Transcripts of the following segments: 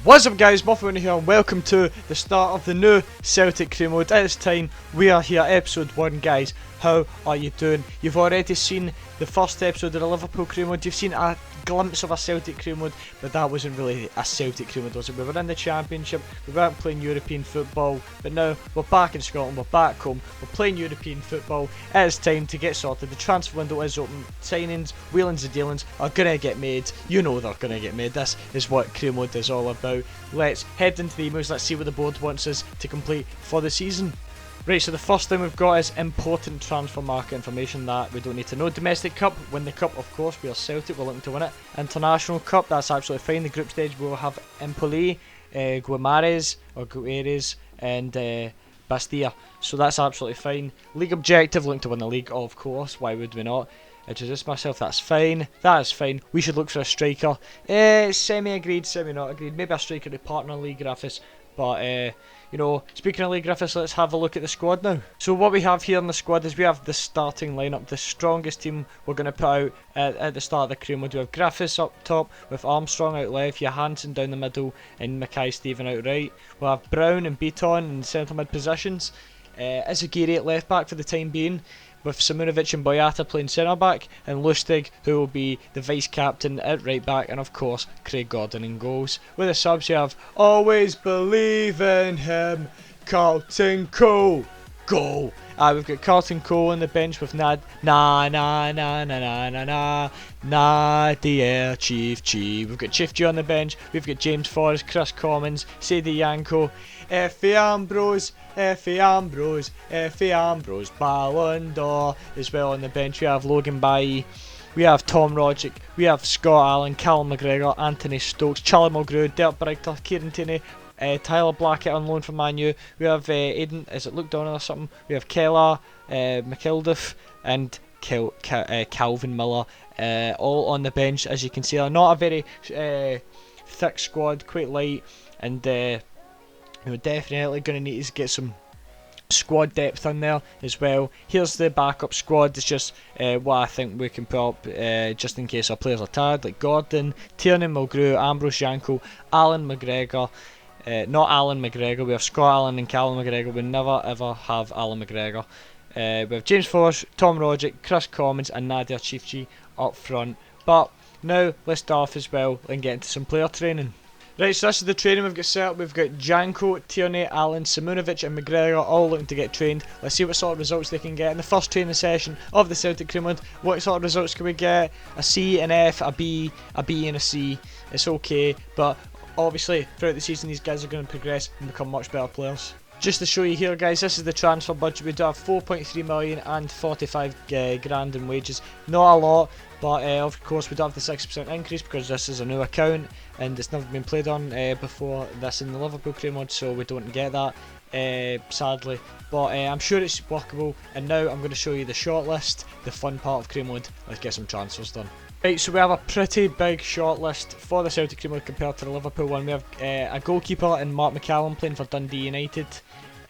What's up guys, Muffin here and welcome to the start of the new Celtic crew mode. At this time, we are here, episode 1 guys. How are you doing? You've already seen the first episode of the Liverpool crew mode. You've seen a glimpse of a Celtic crew mode, but that wasn't really a Celtic crew mode, was it? We were in the Championship, we weren't playing European football, but now we're back in Scotland, we're back home, we're playing European football. It is time to get sorted. The transfer window is open. Signings, wheelings and dealings are going to get made. You know they're going to get made. This is what crew mode is all about. Let's head into the emails, let's see what the board wants us to complete for the season. Right, so the first thing we've got is important transfer market information that we don't need to know. Domestic Cup, win the Cup of course, we are Celtic, we're looking to win it. International Cup, that's absolutely fine. The group stage we'll have Empoli, Guimarães, and Bastia, so that's absolutely fine. League objective, looking to win the league, of course, why would we not? Introduce myself, that's fine, that is fine. We should look for a striker. Semi-agreed, semi-not agreed, maybe a striker to partner Lee Griffiths. But, you know, speaking of Lee Griffiths, let's have a look at the squad now. So what we have here in the squad is we have the starting lineup, the strongest team we're going to put out at the start of the crew mode. We have Griffiths up top, with Armstrong out left, Johansson down the middle, and Mackay-Steven out right. We'll have Brown and Beaton in centre mid positions. Izagiri at left back for the time being, with Simunovic and Boyata playing centre back, and Lustig, who will be the vice captain at right back, and of course Craig Gordon in goals. With the subs you have always believe in him, Carlton Cole, goal. We've got Carlton Cole on the bench with Nadia Chief G. We've got Chief G on the bench. We've got James Forrest, Chris Commons, Sadie Yanko, Effie Ambrose, Ballon d'Or as well on the bench. We have Logan Bailly, we have Tom Rodgick, we have Scott Allen, Callum McGregor, Anthony Stokes, Charlie Mulgrew, Dirk Brigter, Kieran Tierney, Tyler Blackett on loan from Man U. We have Aiden, is it Luke Donald or something? We have Keller, McKilduff and Calvin Miller all on the bench. As you can see, they're not a very thick squad, quite light, and we're definitely going to need to get some squad depth in there as well. Here's the backup squad. It's just what I think we can put up just in case our players are tired, like Gordon, Tierney, Mulgrew, Ambrose, Janko, Alan McGregor. Not Alan McGregor, we have Scott Allen and Callum McGregor. We never ever have Alan McGregor. We have James Forrest, Tom Rodgick, Chris Commons and Nadia Chief G up front. But now let's start off as well and get into some player training. Right, so this is the training we've got set up. We've got Janko, Tierney, Allen, Simunovic and McGregor all looking to get trained. Let's see what sort of results they can get in the first training session of the Celtic crew mode. What sort of results can we get? A C, an F, a B and a C. It's okay, but obviously throughout the season these guys are going to progress and become much better players. Just to show you here guys, this is the transfer budget. We do have 4.3 million and 45 grand in wages. Not a lot, but of course we do have the 6% increase because this is a new account and it's never been played on before this in the Liverpool crew mode, so we don't get that sadly, but I'm sure it's workable. And now I'm going to show you the shortlist, the fun part of crew mode. Let's get some transfers done. Right, so we have a pretty big shortlist for the Celtic crew mode compared to the Liverpool one. We have a goalkeeper in Mark McCallum playing for Dundee United.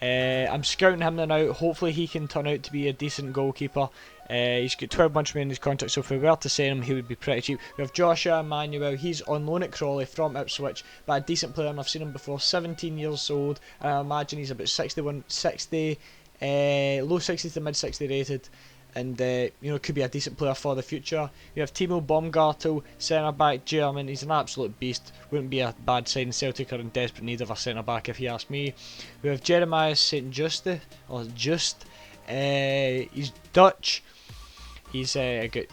I'm scouting him now. Hopefully he can turn out to be a decent goalkeeper. He's got 12 months remaining in his contract, so if we were to sell him he would be pretty cheap. We have Joshua Emmanuel. He's on loan at Crawley from Ipswich, but a decent player, and I've seen him before. 17 years old, and I imagine he's about 60, low 60 to mid 60 rated. And you know, could be a decent player for the future. We have Timo Baumgartel, centre back, German. He's an absolute beast. Wouldn't be a bad sign. Celtic are in desperate need of a centre back if you ask me. We have Jeremiah St. Just. He's Dutch. He's got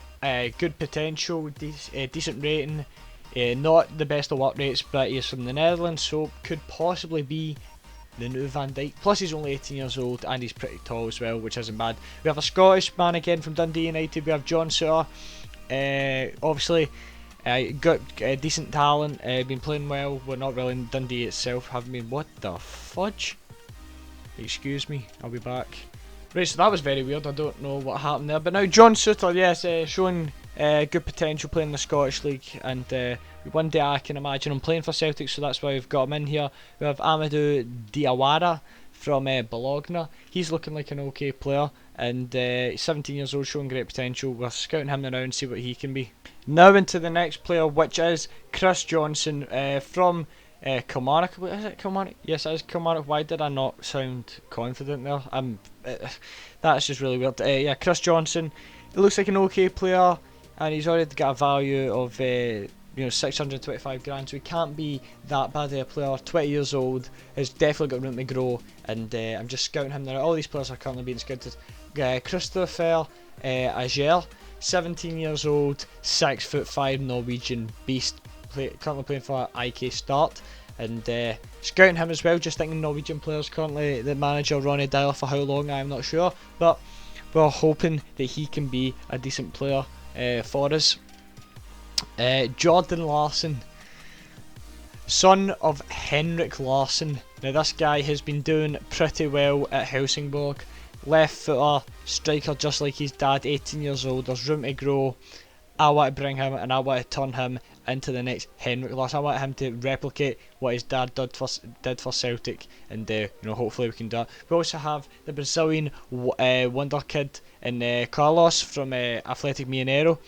good potential, decent rating. Not the best of work rates, but he's from the Netherlands, so could possibly be the new Van Dijk. Plus he's only 18 years old and he's pretty tall as well, which isn't bad. We have a Scottish man again from Dundee United. We have John Suter. Obviously got decent talent, been playing well. We're not really in Dundee itself, haven't been. What the fudge? Excuse me, I'll be back. Right, so that was very weird. I don't know what happened there, but now John Suter, yes, showing good potential playing in the Scottish League, and one day I can imagine him playing for Celtic, so that's why we've got him in here. We have Amadou Diawara from Bologna. He's looking like an okay player, and he's 17 years old, showing great potential. We're scouting him now and see what he can be. Now into the next player, which is Chris Johnson from Kilmarnock, is it Kilmarnock? Yes, it is Kilmarnock. Why did I not sound confident there? That's just really weird. Yeah, Chris Johnson. He looks like an okay player, and he's already got a value of 625 grand. So he can't be that bad of a player. 20 years old, has definitely got room to grow, and I'm just scouting him now. All these players are currently being scouted. Christopher Ager, 17 years old, 6'5" Norwegian beast. Currently playing for IK Start, and scouting him as well. Just thinking Norwegian players currently. The manager Ronny Deila for how long I'm not sure, but we're hoping that he can be a decent player for us. Jordan Larsson, son of Henrik Larsson. Now this guy has been doing pretty well at Helsingborg. Left footer, striker just like his dad, 18 years old. There's room to grow. I want to bring him and I want to turn him into the next Henrik Larsson. I want him to replicate what his dad did for Celtic, and hopefully we can do it. We also have the Brazilian wonder kid in Carlos from Athletic Mineiro,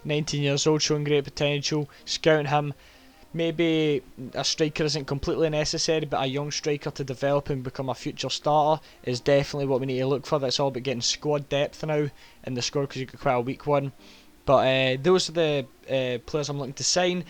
19 years old, showing great potential. Scouting him. Maybe a striker isn't completely necessary, but a young striker to develop and become a future starter is definitely what we need to look for. That's all about getting squad depth now in the squad, because you've got quite a weak one. But those are the players I'm looking to sign.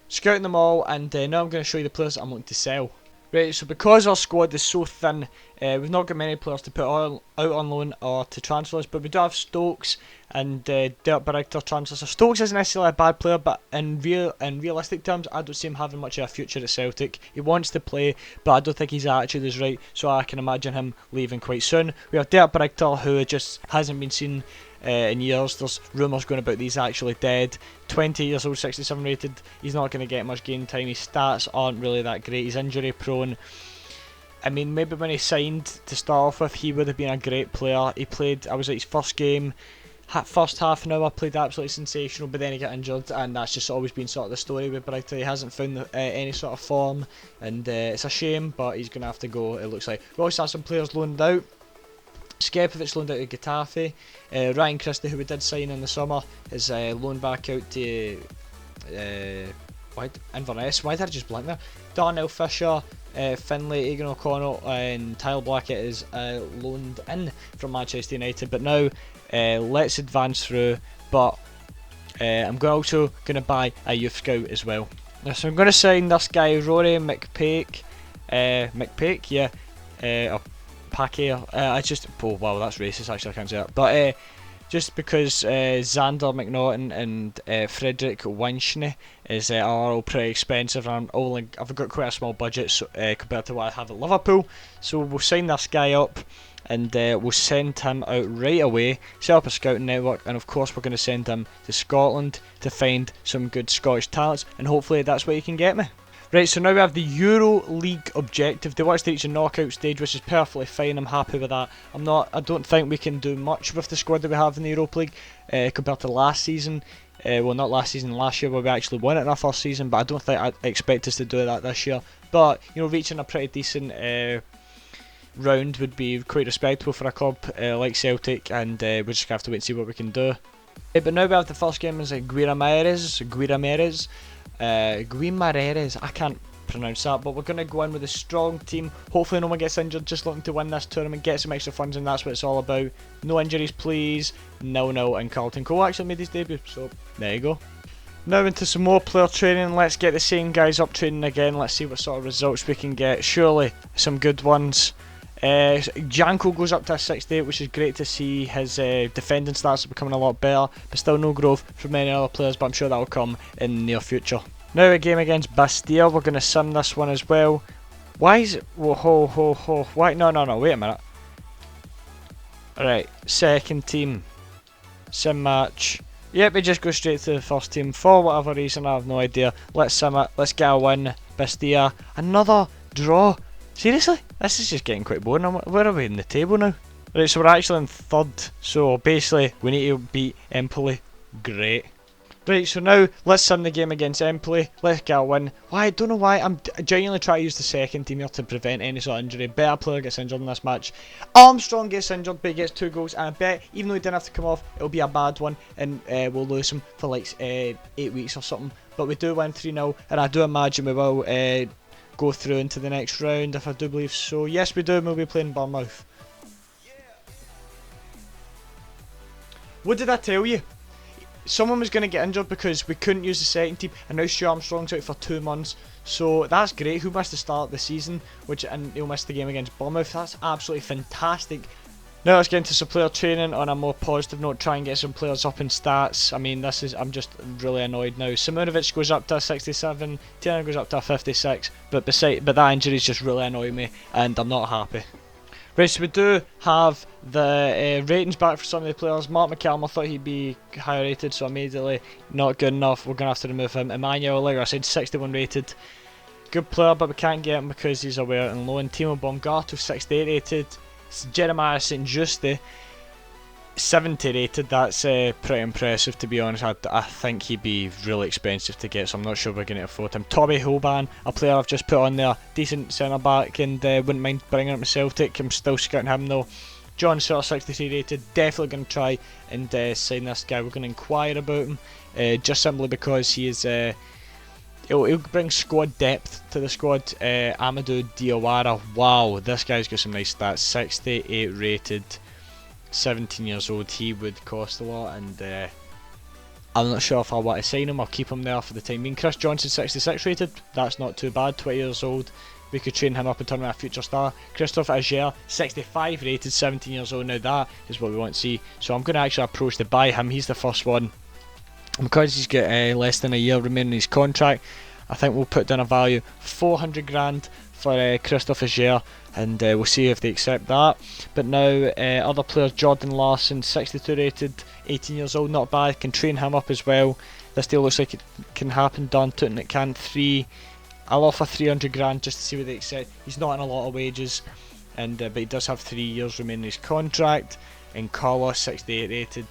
Scouting them all, and now I'm going to show you the players I'm looking to sell. Right, so because our squad is so thin, we've not got many players to put out on loan or to transfer us, but we do have Stokes and Dirk Barigter transfers. So Stokes isn't necessarily a bad player, but in realistic terms, I don't see him having much of a future at Celtic. He wants to play, but I don't think his attitude is right, so I can imagine him leaving quite soon. We have Dirk Barigter, who just hasn't been seen in years. There's rumours going about these actually dead. 20 years old, 67 rated. He's not going to get much game time. His stats aren't really that great. He's injury prone. I mean, maybe when he signed to start off with, he would have been a great player. He played, I was at his first game, first half an hour, played absolutely sensational, but then he got injured, and that's just always been sort of the story with Brighton. He hasn't found any sort of form, and it's a shame, but he's going to have to go, it looks like. We also have some players loaned out. Skepovic loaned out to Getafe. Ryan Christie, who we did sign in the summer, is loaned back out to Inverness. Why did I just blank there? Darnell Fisher, Finlay, Egan O'Connell, and Tyler Blackett is loaned in from Manchester United. But now let's advance through. But I'm also going to buy a youth scout as well. So I'm going to sign this guy, Rory McPake. I just, oh wow, that's racist, actually I can't say that, but just because Xander McNaughton and Frederick Winchney are all pretty expensive, and I've got quite a small budget compared to what I have at Liverpool, so we'll sign this guy up, and we'll send him out right away, set up a scouting network, and of course we're going to send him to Scotland to find some good Scottish talents, and hopefully that's what he can get me. Right, so now we have the Euro League objective. They want us to reach the knockout stage, which is perfectly fine. I'm happy with that. I don't think we can do much with the squad that we have in the Europa League compared to last season. Well, not last season, last year, where we actually won it in our first season. But I don't think I expect us to do that this year. But reaching a pretty decent round would be quite respectable for a club like Celtic, and we're just gonna have to wait and see what we can do. But now we have the first game is Guimarães. I can't pronounce that, but we're going to go in with a strong team. Hopefully no one gets injured, just looking to win this tournament, get some extra funds, and that's what it's all about. No injuries please, 0-0, and Carlton Cole actually made his debut, so there you go. Now into some more player training. Let's get the same guys up training again. Let's see what sort of results we can get. Surely some good ones. Janko goes up to a 68, which is great to see. His defending stats are becoming a lot better, but still no growth from many other players, but I'm sure that will come in the near future. Now a game against Bastia. We're going to sim this one as well. Why is it? Whoa. Why? No, wait a minute. Alright, second team. Sim match. Yep, we just go straight to the first team for whatever reason, I have no idea. Let's sim it, let's get a win. Bastia. Another draw. Seriously? This is just getting quite boring. Where are we in the table now? Right, so we're actually in third. So basically, we need to beat Empoli. Great. Right, so now let's sim the game against Empoli. Let's get a win. I don't know why. I'm genuinely trying to use the second team here to prevent any sort of injury. Better player gets injured in this match. Armstrong gets injured, but he gets 2 goals. And I bet, even though he didn't have to come off, it'll be a bad one. And we'll lose him for like 8 weeks or something. But we do win 3-0. And I do imagine we will go through into the next round, if I do believe so. Yes, we do, and we'll be playing Bournemouth. What did I tell you? Someone was going to get injured because we couldn't use the second team, and now Stu Armstrong's out for 2 months. So that's great. He'll miss the start of the season, and he'll miss the game against Bournemouth. That's absolutely fantastic. Now let's get into some player training on a more positive note. Try and get some players up in stats. I mean, I'm just really annoyed now. Simunovic goes up to a 67, Tierney goes up to a 56, but that injury is just really annoying me, and I'm not happy. Right, so we do have the ratings back for some of the players. Mark McCallum, I thought he'd be higher rated, so immediately not good enough. We're going to have to remove him. Emmanuel, like I said, 61 rated. Good player, but we can't get him because he's aware and low. And Timo Baumgartel, 68 rated. Jeremiah St. Juste, 70 rated. That's pretty impressive, to be honest. I think he'd be really expensive to get, so I'm not sure we're going to afford him. Toby Hoban, a player I've just put on there, decent centre back, and wouldn't mind bringing him to Celtic. I'm still scouting him though. John Sutter, 63 rated. Definitely going to try and sign this guy. We're going to inquire about him, just simply because he is. He'll bring squad depth to the squad. Amadou Diawara, wow, this guy's got some nice stats. 68 rated, 17 years old. He would cost a lot, and I'm not sure if I want to sign him. I'll keep him there for the time being. Chris Johnson, 66 rated. That's not too bad. 20 years old. We could train him up and turn him into a future star. Christophe Ager, 65 rated, 17 years old. Now that is what we want to see. So I'm going to actually approach to buy him. He's the first one. Because he's got less than a year remaining in his contract, I think we'll put down a value 400 grand for Christophe Ager, and we'll see if they accept that. But now other players, Jordan Larson, 62 rated, 18 years old, not bad. Can train him up as well. This deal looks like it can happen. Done to it can. I'll offer 300 grand just to see what they accept. He's not in a lot of wages, and but he does have 3 years remaining in his contract. And Carlos, 68 rated.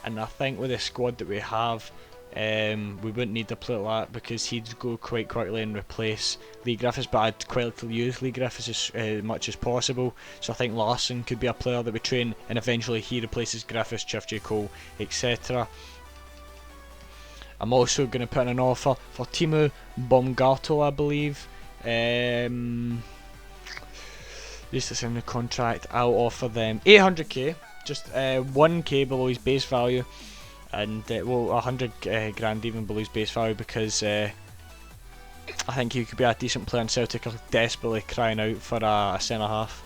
And I think with the squad that we have, we wouldn't need to play like that because he'd go quite quickly and replace Lee Griffiths, but I'd quite like to use Lee Griffiths as much as possible. So I think Larson could be a player that we train, and eventually he replaces Griffiths, Jeff J. Cole, etc. I'm also going to put in an offer for Timo Baumgartel, I believe. Just to sign the contract, I'll offer them 800k. Just 1k below his base value, and 100 grand even below his base value, because I think he could be a decent player, and Celtic are desperately crying out for a centre half.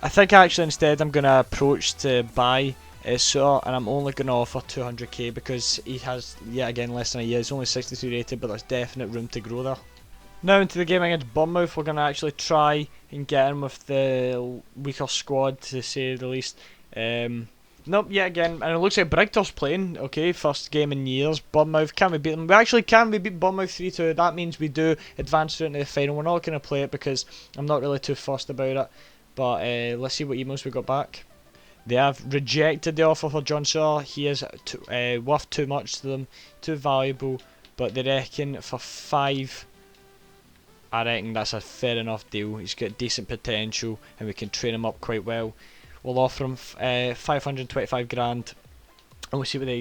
I think actually instead I'm going to approach to buy Sutter, and I'm only going to offer 200k because he has, yet again, less than a year. He's only 63 rated, but there's definite room to grow there. Now into the game against Bournemouth, we're going to actually try and get in with the weaker squad, to say the least. Nope, yet again, and it looks like Brigtor's playing. Okay, first game in years. Bournemouth, can we beat them? We actually can. We beat Bournemouth 3-2. That means we do advance through into the final. We're not going to play it because I'm not really too fussed about it. But let's see what emails we got back. They have rejected the offer for John Shaw. He is worth too much to them, too valuable. But they reckon for 5, I reckon that's a fair enough deal. He's got decent potential, and we can train him up quite well. We'll offer him 525 grand, and we'll see what they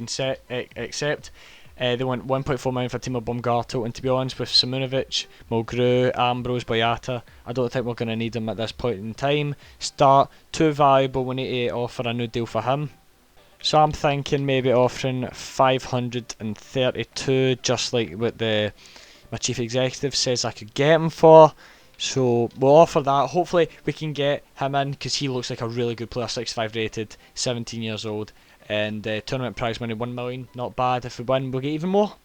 accept. They want 1.4 million for Timo Baumgartel, and to be honest, with Simunovic, Mulgrew, Ambrose, Boyata, I don't think we're going to need him at this point in time. Start, too valuable, we need to offer a new deal for him. So I'm thinking maybe offering 532, just like what my chief executive says I could get him for. So we'll offer that. Hopefully we can get him in, because he looks like a really good player. 65 rated, 17 years old, and tournament prize money 1 million. Not bad. If we win, we'll get even more.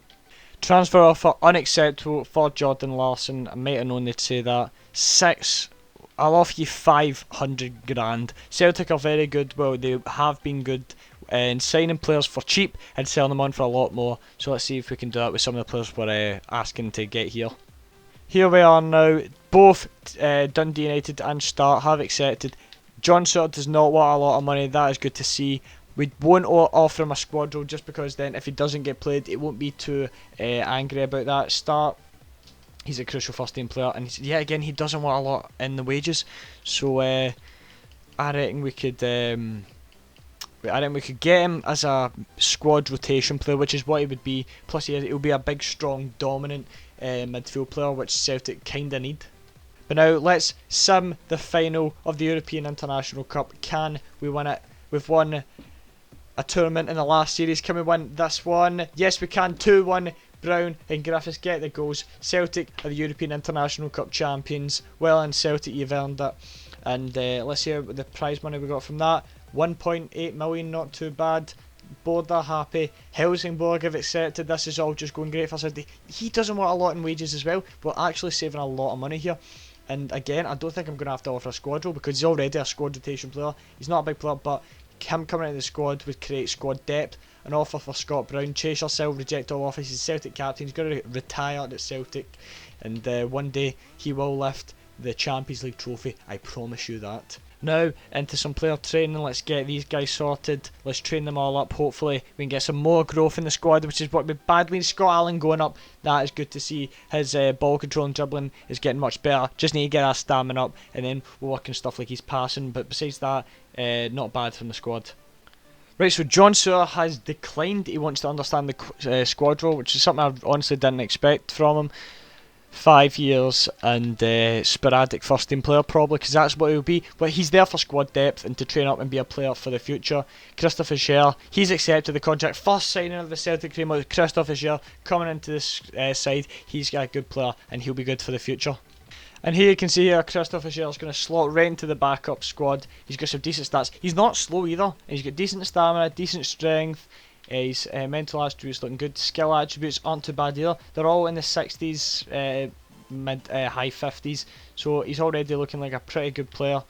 Transfer offer unacceptable for Jordan Larson. I might have known they'd say that. 6. I'll offer you 500 grand. Celtic are very good. Well, they have been good in signing players for cheap and selling them on for a lot more. So let's see if we can do that with some of the players we're asking to get here. Here we are now. Both Dundee United and Start have accepted. John Sutter does not want a lot of money. That is good to see. We won't offer him a squad role, just because then if he doesn't get played, it won't be too angry about that. Start, he's a crucial first team player, and yet again he doesn't want a lot in the wages. So I reckon we could. I think we could get him as a squad rotation player, which is what he would be. Plus, he'll be a big, strong, dominant midfield player, which Celtic kind of need. But now let's sim the final of the European International Cup. Can we win it? We've won a tournament in the last series. Can we win this one? Yes, we can. 2-1. Brown and Griffiths get the goals. Celtic are the European International Cup champions. Well, and Celtic, you've earned it. And let's see what the prize money we got from that. 1.8 million, not too bad. Board are happy. Helsingborg have accepted. This is all just going great for City. He doesn't want a lot in wages as well. We're actually saving a lot of money here. And again, I don't think I'm going to have to offer a squad role because he's already a squad rotation player. He's not a big player, but him coming into the squad would create squad depth. An offer for Scott Brown. Chase yourself, reject all offers. He's Celtic captain. He's going to retire at Celtic. And one day he will lift the Champions League trophy. I promise you that. Now into some player training. Let's get these guys sorted. Let's train them all up. Hopefully we can get some more growth in the squad, which is what we badly need. Scott Allen going up. That is good to see. His ball control and dribbling is getting much better. Just need to get our stamina up, and then we'll work on stuff like his passing. But besides that, not bad from the squad. Right, so John Sewer has declined. He wants to understand the squad role, which is something I honestly didn't expect from him. 5 years and sporadic first team player probably, because that's what he'll be. But he's there for squad depth and to train up and be a player for the future. Christopher Scher, he's accepted the contract. First signing of the Celtic team with Christopher Scher coming into this side. He's got a good player and he'll be good for the future. And here you can see here Christopher Scher's going to slot right into the backup squad. He's got some decent stats. He's not slow either. And he's got decent stamina, decent strength. His mental attributes looking good. Skill attributes aren't too bad either. They're all in the 60s, high 50s. So he's already looking like a pretty good player.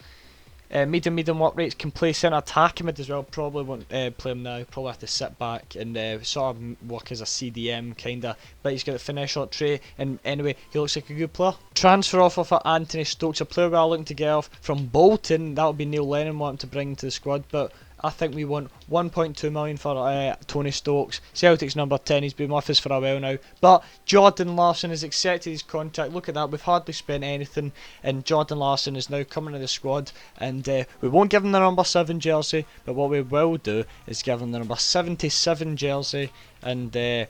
Medium work rates, can play centre attacking mid as well. Probably won't play him now. Probably have to sit back and sort of work as a CDM kinda. But he's got a finish shot tray. And anyway, he looks like a good player. Transfer offer for Anthony Stokes, a player we are looking to get off from Bolton. That would be Neil Lennon wanting to bring to the squad. But I think we want 1.2 million for Tony Stokes. Celtic's number 10. He's been with us for a while now. But Jordan Larsson has accepted his contract. Look at that. We've hardly spent anything. And Jordan Larsson is now coming to the squad. And we won't give him the number 7 jersey. But what we will do is give him the number 77 jersey. And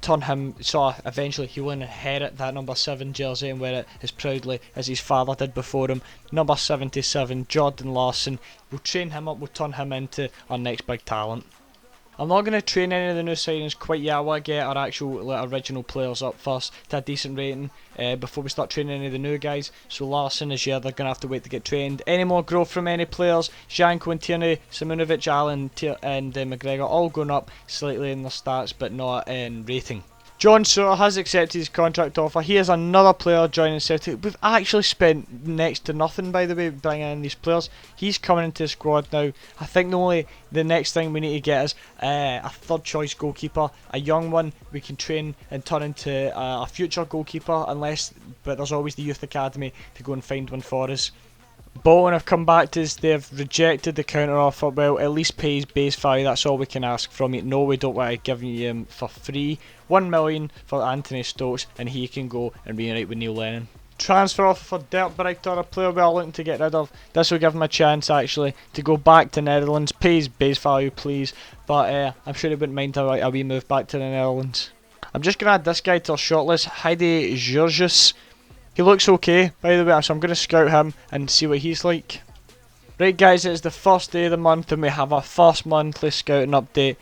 turn him, so eventually he will inherit that number 7 jersey and wear it as proudly as his father did before him. Number 77, Jordan Larsson. We'll train him up, we'll turn him into our next big talent. I'm not going to train any of the new signings quite yet. I want to get our actual original players up first to a decent rating before we start training any of the new guys. So Larsson is here, they're going to have to wait to get trained. Any more growth from any players? Janko and Tierney, Simunovic, Allen and McGregor all going up slightly in their stats but not in rating. John Sewer has accepted his contract offer. He is another player joining Celtic. We've actually spent next to nothing, by the way, bringing in these players. He's coming into the squad now. I think the next thing we need to get is a third choice goalkeeper, a young one we can train and turn into a future goalkeeper, but there's always the youth academy to go and find one for us. Bolton have come back to us. They've rejected the counter offer. Well, at least pay his base value. That's all we can ask from you. No, we don't want to give you him for free. 1 million for Anthony Stokes, and he can go and reunite with Neil Lennon. Transfer offer for Dirk Brighton, a player we are looking to get rid of. This will give him a chance actually to go back to Netherlands. Pay his base value, please. But I'm sure he wouldn't mind a wee move back to the Netherlands. I'm just going to add this guy to our shortlist. Heidi Georges. He looks okay, by the way, so I'm going to scout him and see what he's like. Right guys, it's the first day of the month and we have our first monthly scouting update.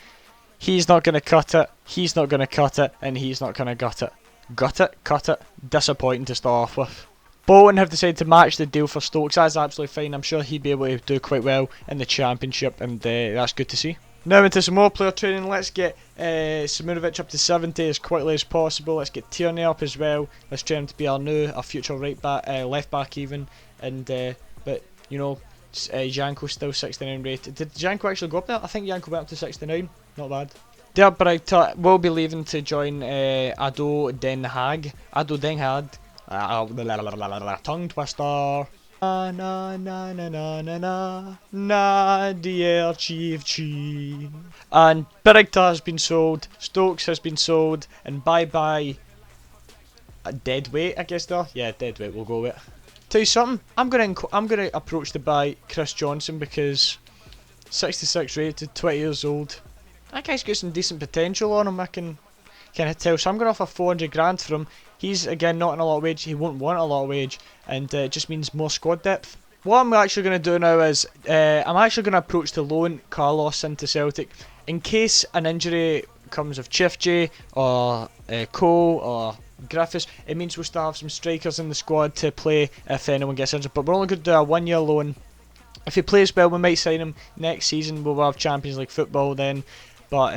He's not going to cut it, he's not going to cut it, and he's not going to gut it. Gut it, cut it, disappointing to start off with. Bolton have decided to match the deal for Stokes. That's absolutely fine. I'm sure he'd be able to do quite well in the championship, and that's good to see. Now into some more player training. Let's get Simunovic up to 70 as quickly as possible. Let's get Tierney up as well. Let's train him to be our future right back, left back even. And but you know, Janko's still 69 rated. Did Janko actually go up there? I think Janko went up to 69. Not bad. Dirk Brighter will be leaving to join Ado Den Haag. Ado Den Haag. Tongue twister. Na na na na na na na na, dear Chief. And Brighter has been sold, Stokes has been sold, and bye bye a dead weight, I guess there. Yeah, dead weight we'll go with. Tell you something, I'm gonna approach to buy Chris Johnson because 66 rated, 20 years old. That guy's got some decent potential on him, I can kind of tell. So I'm going to offer 400 grand for him. he's again not on a lot of wage. He won't want a lot of wage, and it just means more squad depth. What I'm actually going to do now is I'm actually going to approach the loan Carlos into Celtic in case an injury comes of Chifjay or Cole or Griffiths. It means we'll still have some strikers in the squad to play if anyone gets injured, but we're only going to do a 1 year loan. If he plays well, we might sign him next season. We'll have Champions League football then, but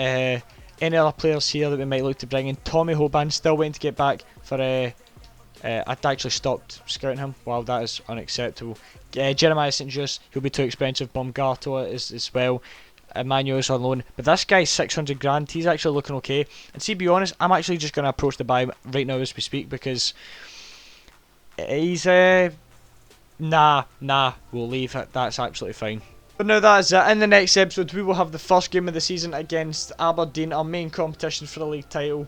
any other players here that we might look to bring in? Tommy Hoban, still waiting to get back for I'd actually stopped scouting him. Wow, that is unacceptable. Jeremiah St. Just, he'll be too expensive. Baumgartner as well. Emmanuel's on loan, but this guy's 600 grand. He's actually looking okay. And see, be honest, I'm actually just going to approach the buy right now as we speak, because he's nah, we'll leave it. That's absolutely fine. But now that is it. In the next episode, we will have the first game of the season against Aberdeen, our main competition for the league title.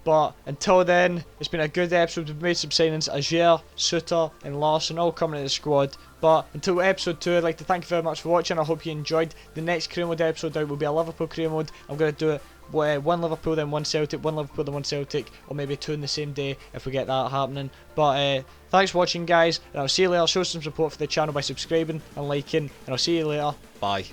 But until then, it's been a good episode. We've made some signings. Ajer, Suter and Larson all coming into the squad. But until episode 2, I'd like to thank you very much for watching. I hope you enjoyed. The next career mode episode out will be a Liverpool career mode. I'm going to do it one Liverpool then one Celtic, one Liverpool then one Celtic, or maybe 2 in the same day if we get that happening. But thanks for watching, guys, and I'll see you later. Show some support for the channel by subscribing and liking, and I'll see you later. Bye.